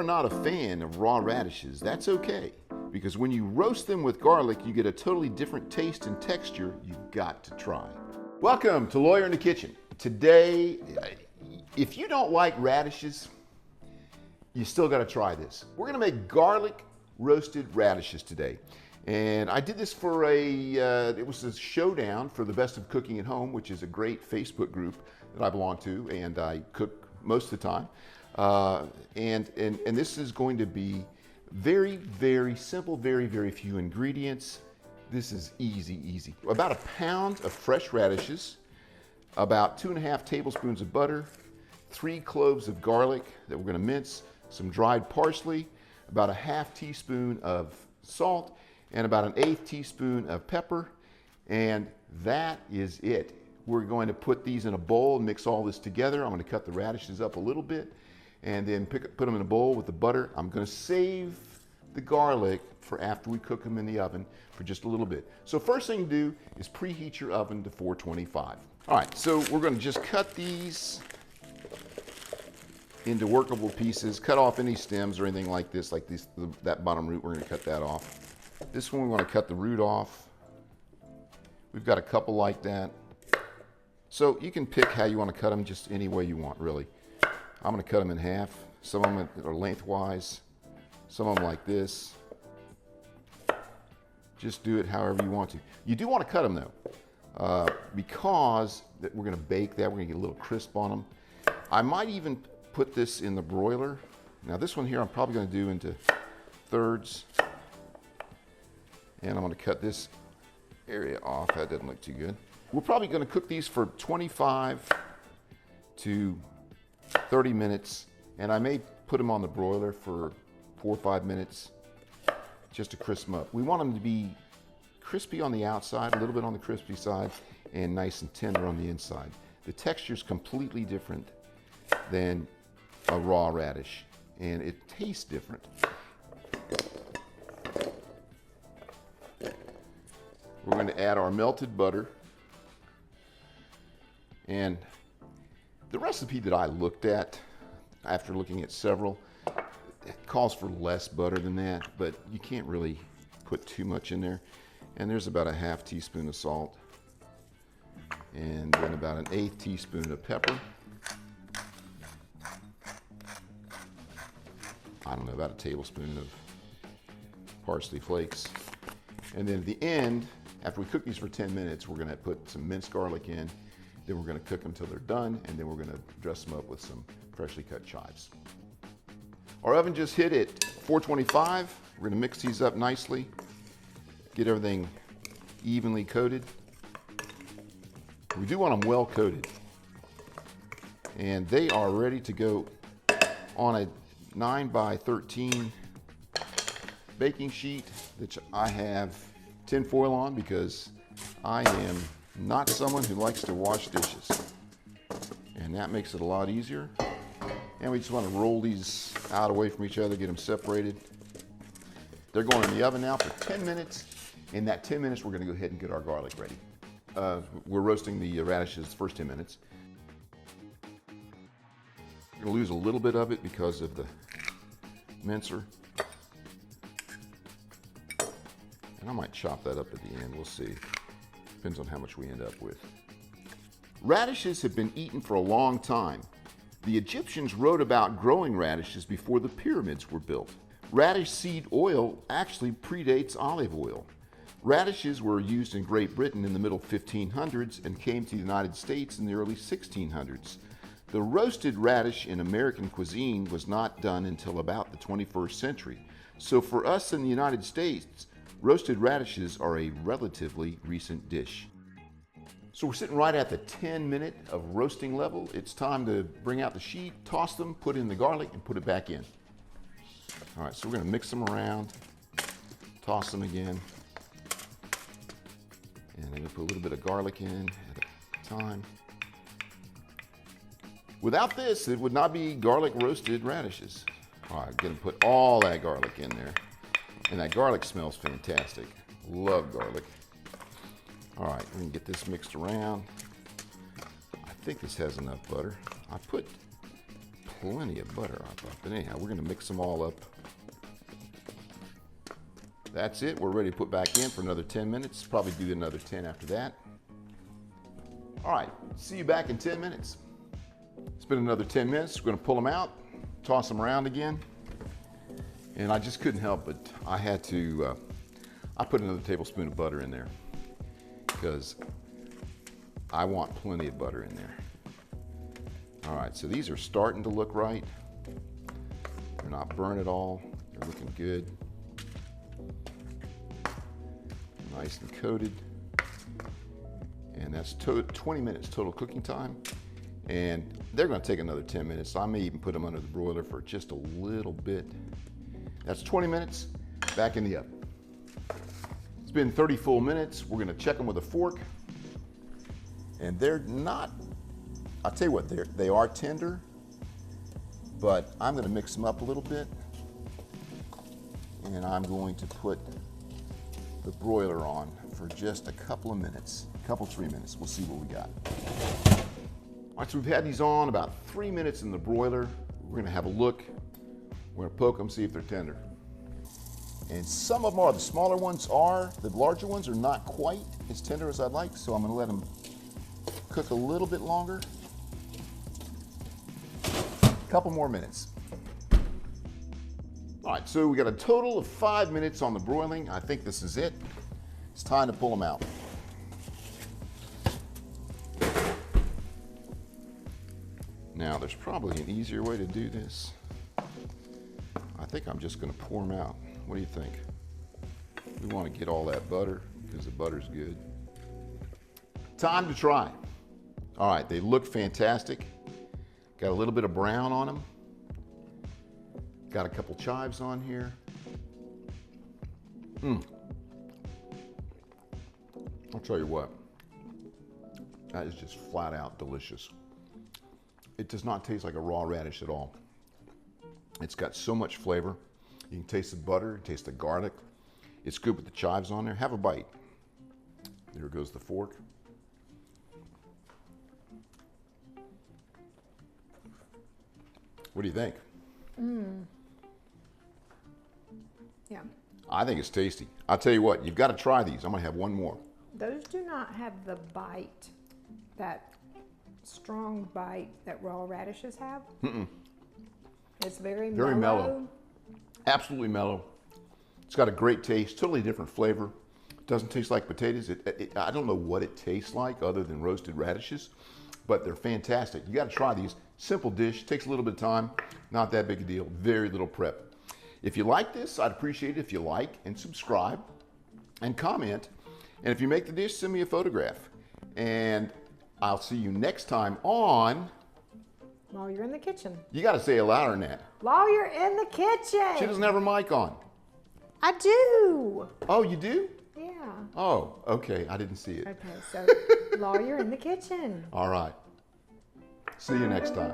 are not a fan of raw radishes, that's okay, because when you roast them with garlic, you get a totally different taste and texture you've got to try. Welcome to Lawyer in the Kitchen. Today, if you don't like radishes, you still got to try this. We're going to make garlic roasted radishes today. And I did this for it was a showdown for the Best of Cooking at Home, which is a great Facebook group that I belong to, and I cook most of the time. And this is going to be very, very simple, very, very few ingredients. This is easy. About a pound of fresh radishes, about 2.5 tablespoons of butter, 3 cloves of garlic that we're going to mince, some dried parsley, about a half teaspoon of salt, and about an 1/8 teaspoon of pepper, and that is it. We're going to put these in a bowl and mix all this together. I'm going to cut the radishes up a little bit and then put them in a bowl with the butter. I'm going to save the garlic for after we cook them in the oven for just a little bit. So first thing to do is preheat your oven to 425. All right, so we're going to just cut these into workable pieces, cut off any stems or anything like this, that bottom root, we're going to cut that off. This one we want to cut the root off. We've got a couple like that. So you can pick how you want to cut them, just any way you want, really. I'm going to cut them in half. Some of them are lengthwise, some of them like this. Just do it however you want to. You do want to cut them though, because we're going to bake that. We're going to get a little crisp on them. I might even put this in the broiler. Now this one here I'm probably going to do into thirds. And I'm going to cut this area off. That doesn't look too good. We're probably going to cook these for 25 to 30 minutes, and I may put them on the broiler for 4 or 5 minutes just to crisp them up. We want them to be crispy on the outside, a little bit on the crispy side, and nice and tender on the inside. The texture is completely different than a raw radish, and it tastes different. We're going to add our melted butter. And the recipe that I looked at, after looking at several, it calls for less butter than that, but you can't really put too much in there. And there's about a half teaspoon of salt, and then about an 1/8 teaspoon of pepper. I don't know, about a tablespoon of parsley flakes. And then at the end, after we cook these for 10 minutes, we're going to put some minced garlic in. Then we're going to cook them until they're done, and then we're going to dress them up with some freshly cut chives. Our oven just hit at 425. We're going to mix these up nicely, get everything evenly coated. We do want them well coated. And they are ready to go on a 9 by 13 baking sheet, which I have tin foil on because I am not someone who likes to wash dishes, and that makes it a lot easier. And we just want to roll these out away from each other, get them separated. They're going in the oven now for 10 minutes. In that 10 minutes, we're going to go ahead and get our garlic ready. We're roasting the radishes the first 10 minutes. We're going to lose a little bit of it because of the mincer. And I might chop that up at the end, we'll see. Depends on how much we end up with. Radishes have been eaten for a long time. The Egyptians wrote about growing radishes before the pyramids were built. Radish seed oil actually predates olive oil. Radishes were used in Great Britain in the middle 1500s and came to the United States in the early 1600s. The roasted radish in American cuisine was not done until about the 21st century. So for us in the United States, roasted radishes are a relatively recent dish. So we're sitting right at the 10-minute of roasting level. It's time to bring out the sheet, toss them, put in the garlic, and put it back in. All right, so we're going to mix them around, toss them again, and I'm going to put a little bit of garlic in at a time. Without this, it would not be garlic roasted radishes. All right, I'm going to put all that garlic in there. And that garlic smells fantastic. Love garlic. All right, we can get this mixed around. I think this has enough butter. I put plenty of butter, I thought. But anyhow, we're gonna mix them all up. That's it. We're ready to put back in for another 10 minutes. Probably do another 10 after that. All right, see you back in 10 minutes. It's been another 10 minutes. We're gonna pull them out, toss them around again. And I just couldn't help but I had to, I put another tablespoon of butter in there because I want plenty of butter in there. All right, so these are starting to look right. They're not burnt at all. They're looking good. Nice and coated. And that's 20 minutes total cooking time. And they're gonna take another 10 minutes. I may even put them under the broiler for just a little bit. That's 20 minutes, back in the oven. It's been 30 full minutes. We're gonna check them with a fork. And they're not, I'll tell you what, they are tender, but I'm gonna mix them up a little bit. And I'm going to put the broiler on for just a couple of minutes, 3 minutes. We'll see what we got. All right, so we've had these on about 3 minutes in the broiler. We're gonna have a look. We're gonna poke them, see if they're tender. And some of them are, the smaller ones are, the larger ones are not quite as tender as I'd like, so I'm gonna let them cook a little bit longer. A couple more minutes. All right, so we got a total of 5 minutes on the broiling. I think this is it. It's time to pull them out. Now, there's probably an easier way to do this. I think I'm just gonna pour them out. What do you think? We wanna get all that butter because the butter's good. Time to try. All right, they look fantastic. Got a little bit of brown on them. Got a couple chives on here. I'll tell you what, that is just flat out delicious. It does not taste like a raw radish at all. It's got so much flavor. You can taste the butter, taste the garlic. It's good with the chives on there. Have a bite. There goes the fork. What do you think? Yeah. I think it's tasty. I'll tell you what, you've got to try these. I'm gonna have one more. Those do not have the bite, that strong bite that raw radishes have. It's very mellow. Absolutely mellow. It's got a great taste, totally different flavor. It doesn't taste like potatoes. I don't know what it tastes like other than roasted radishes, but they're fantastic. You got to try these. Simple dish, takes a little bit of time, not that big a deal, very little prep. If you like this, I'd appreciate it if you like and subscribe and comment. And if you make the dish, send me a photograph. And I'll see you next time on... While you're in the kitchen. You got to say it louder than that. While you're in the kitchen. She doesn't have her mic on. I do. Oh, you do? Yeah. Oh, okay. I didn't see it. Okay, so while you're in the kitchen. All right. See you next time.